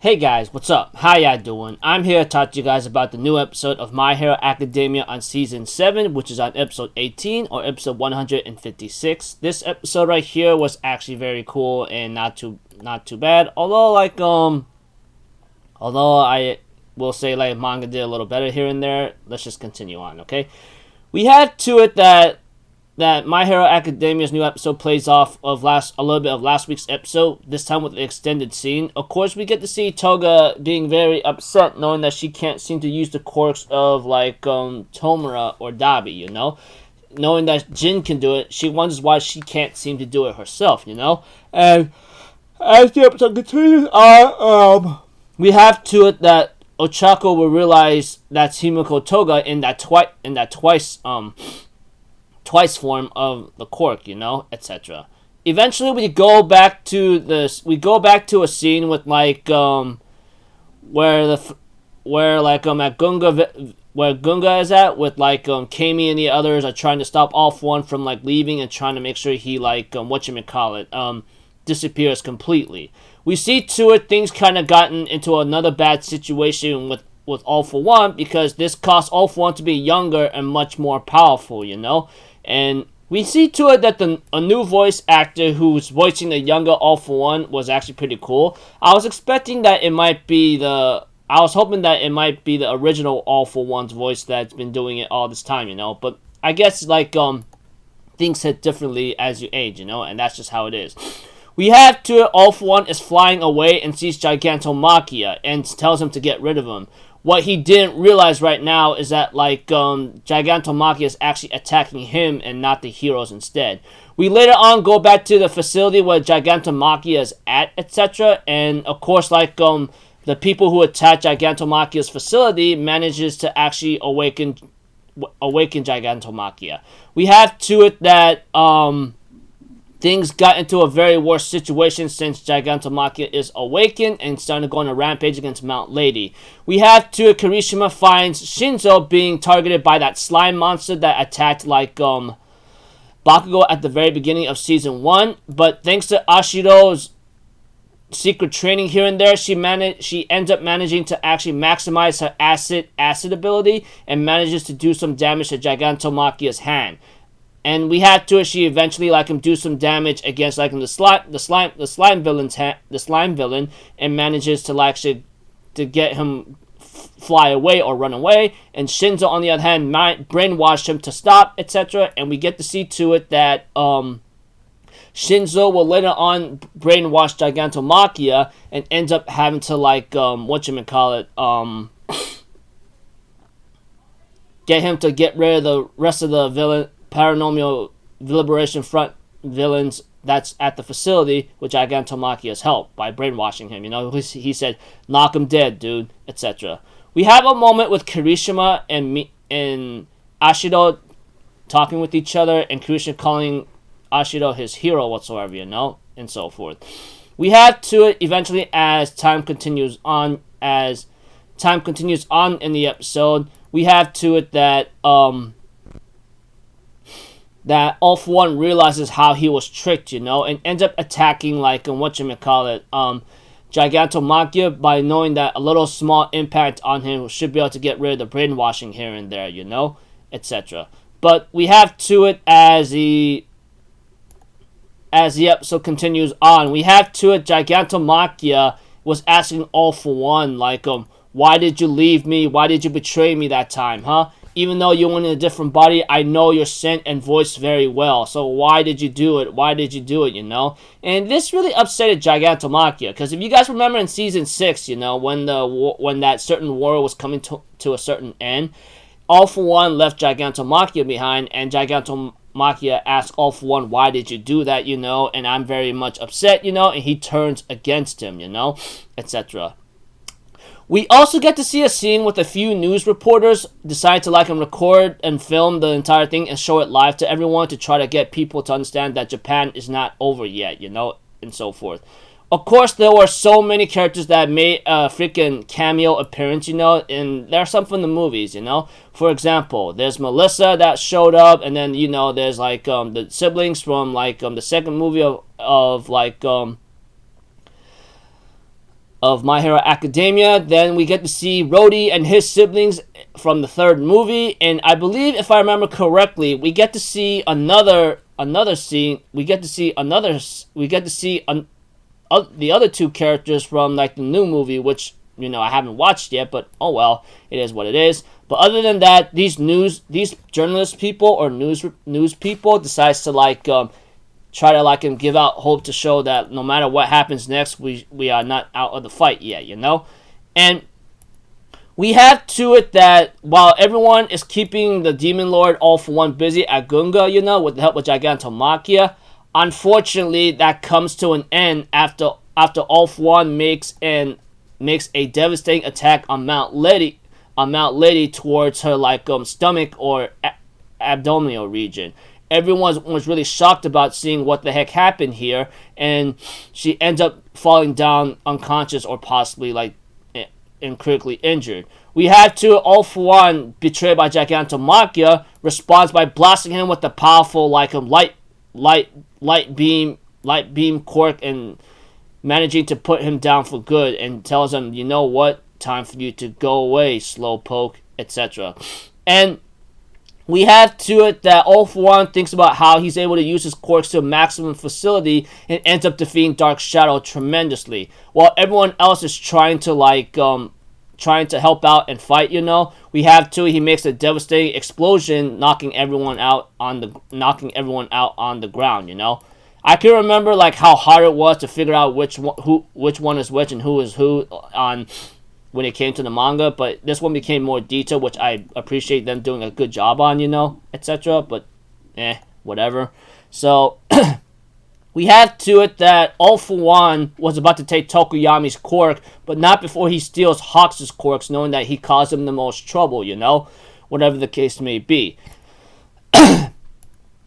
Hey guys, what's up? How ya doing? I'm here to talk to you guys about the new episode of My Hero Academia on Season 7, which is on Episode 18, or Episode 156. This episode right here was actually very cool and not too bad. Although I will say manga did a little better here and there. Let's just continue on, okay? We had to it that My Hero Academia's new episode plays off of a little bit of last week's episode, this time with an extended scene. Of course, we get to see Toga being very upset, knowing that she can't seem to use the quirks of, Tomura or Dabi, you know? Knowing that Jin can do it, she wonders why she can't seem to do it herself, you know? And as the episode continues on, we have to it that Ochako will realize that's Himiko Toga in that twice form of the quirk, you know, etc. Eventually, we go back to a scene with where Gunga is at, with Kami and the others are trying to stop All For One from leaving and trying to make sure he disappears completely. We see to it things kind of gotten into another bad situation with All For One, because this caused All For One to be younger and much more powerful, you know. And we see to it that a new voice actor who's voicing the younger All For One was actually pretty cool. I was hoping that it might be the original All For One's voice that's been doing it all this time, you know. But I guess things hit differently as you age, you know, and that's just how it is. We have to it, All For One is flying away and sees Gigantomachia and tells him to get rid of him. What he didn't realize right now is that Gigantomachia is actually attacking him and not the heroes instead. We later on go back to the facility where Gigantomachia is at, etc. And of course, the people who attack Gigantomachia's facility manages to actually awaken Gigantomachia. We have to it that things got into a very worse situation since Gigantomachia is awakened and starting to go on a rampage against Mount Lady. We have to Kirishima finds Shinzo being targeted by that slime monster that attacked Bakugo at the very beginning of Season 1. But thanks to Ashiro's secret training here and there, she ends up managing to actually maximize her acid ability and manages to do some damage to Gigantomachia's hand. And we had to she eventually do some damage against the slime villain, and manages to to get him fly away or run away. And Shinzo, on the other hand, brainwashed him to stop, etc. And we get to see to it that Shinzo will later on brainwash Gigantomachia and ends up having to get him to get rid of the rest of the Paranormal Liberation Front villains that's at the facility with Gigantomachia's help by brainwashing him. You know, he said, "Knock him dead, dude," etc. We have a moment with Kirishima and Ashido talking with each other, and Kirishima calling Ashido his hero whatsoever, you know, and so forth. We have to it eventually as time continues on in the episode. We have to it that All For One realizes how he was tricked, you know, and ends up attacking Gigantomachia by knowing that a little small impact on him should be able to get rid of the brainwashing here and there, you know, etc. But we have to it as the episode continues on. We have to it Gigantomachia was asking All For One why did you leave me? Why did you betray me that time, huh? Even though you went in a different body, I know your scent and voice very well. So why did you do it? Why did you do it, you know? And this really upset Gigantomachia. Because if you guys remember in Season 6, you know, when that certain war was coming to a certain end, All For One left Gigantomachia behind. And Gigantomachia asked All For One, why did you do that, you know? And I'm very much upset, you know? And he turns against him, you know? Etc. We also get to see a scene with a few news reporters decide to record and film the entire thing and show it live to everyone to try to get people to understand that Japan is not over yet, you know, and so forth. Of course, there were so many characters that made a freaking cameo appearance, you know, and there are some from the movies, you know. For example, there's Melissa that showed up, and then, you know, there's the siblings from the second movie of of My Hero Academia. Then we get to see Rhodey and his siblings from the third movie, and I believe, if I remember correctly, we get to see another scene. We get to see the other two characters from like the new movie, which I haven't watched yet, but oh well, it is what it is. But other than that, these journalist people or news people decides to try to give out hope to show that no matter what happens next, we are not out of the fight yet, And we have to it that while everyone is keeping the Demon Lord All For One busy at Gunga, with the help of Gigantomachia, unfortunately that comes to an end after All For One makes a devastating attack on Mount Lady towards her stomach or abdominal region. Everyone was really shocked about seeing what the heck happened here, and she ends up falling down unconscious or possibly and critically injured. We have to All For One, betrayed by Gigantomachia, responds by blasting him with the powerful light beam quirk and managing to put him down for good, and tells him, you know what, time for you to go away, Slowpoke, etc. And we have to it that All For One thinks about how he's able to use his quirks to a maximum facility and ends up defeating Dark Shadow tremendously, while everyone else is trying to help out and fight. We have to. He makes a devastating explosion, knocking everyone out on the ground. I can remember how hard it was to figure out which one is which and who is who on when it came to the manga, but this one became more detailed, which I appreciate them doing a good job on, etc. But whatever. So we have to it that All For One was about to take Tokoyami's quirk, but not before he steals Hawks' quirks, knowing that he caused him the most trouble, whatever the case may be.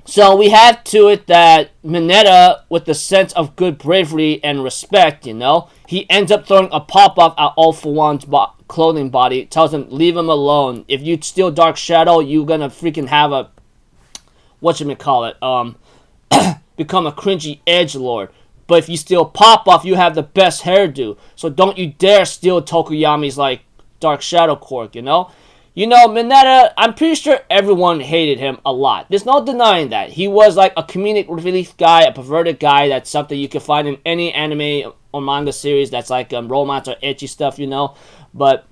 So we have to it that Mineta, with the sense of good bravery and respect, he ends up throwing a pop-up at All For One's clothing body, tells him, leave him alone. If you steal Dark Shadow, you're gonna freaking have a, become a cringy edgelord. But if you steal Pop-Off, you have the best hairdo. So don't you dare steal Tokoyami's, Dark Shadow quirk, Mineta, I'm pretty sure everyone hated him a lot. There's no denying that. He was a comedic relief guy, a perverted guy. That's something you can find in any anime or manga series that's romance or ecchi stuff, But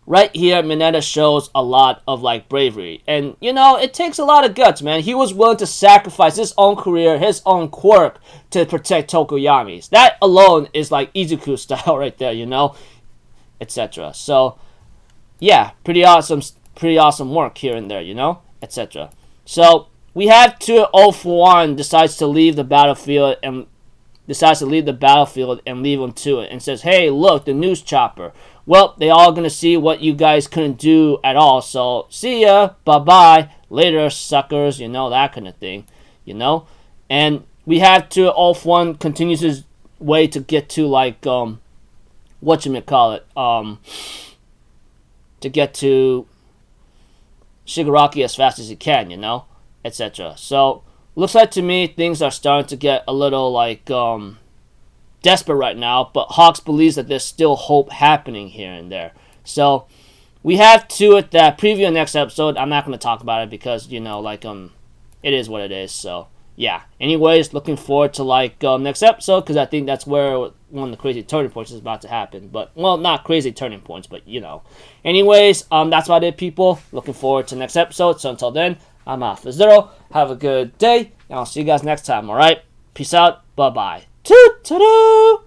right here, Mineta shows a lot of bravery. And, it takes a lot of guts, man. He was willing to sacrifice his own career, his own quirk to protect Tokoyami's. That alone is Izuku style right there, etc. So yeah, pretty awesome work here and there, etc. So we have to All For One decides to leave the battlefield and leave them to it and says, hey, look, the news chopper. Well, they all gonna see what you guys couldn't do at all, so see ya, bye-bye, later, suckers, that kind of thing, And we have to All For One continues his way to get to to get to Shigaraki as fast as he can, etc. So, looks like to me things are starting to get a little desperate right now, but Hawks believes that there's still hope happening here and there. So, we have to it that preview next episode. I'm not going to talk about it because, it is what it is, so yeah. Anyways, looking forward to next episode because I think that's where one of the crazy turning points is about to happen. But, well, not crazy turning points, but Anyways, that's about it, people. Looking forward to next episode. So until then, I'm Alpha Zero. Have a good day, and I'll see you guys next time, alright? Peace out. Bye-bye. Toot-toot-toot!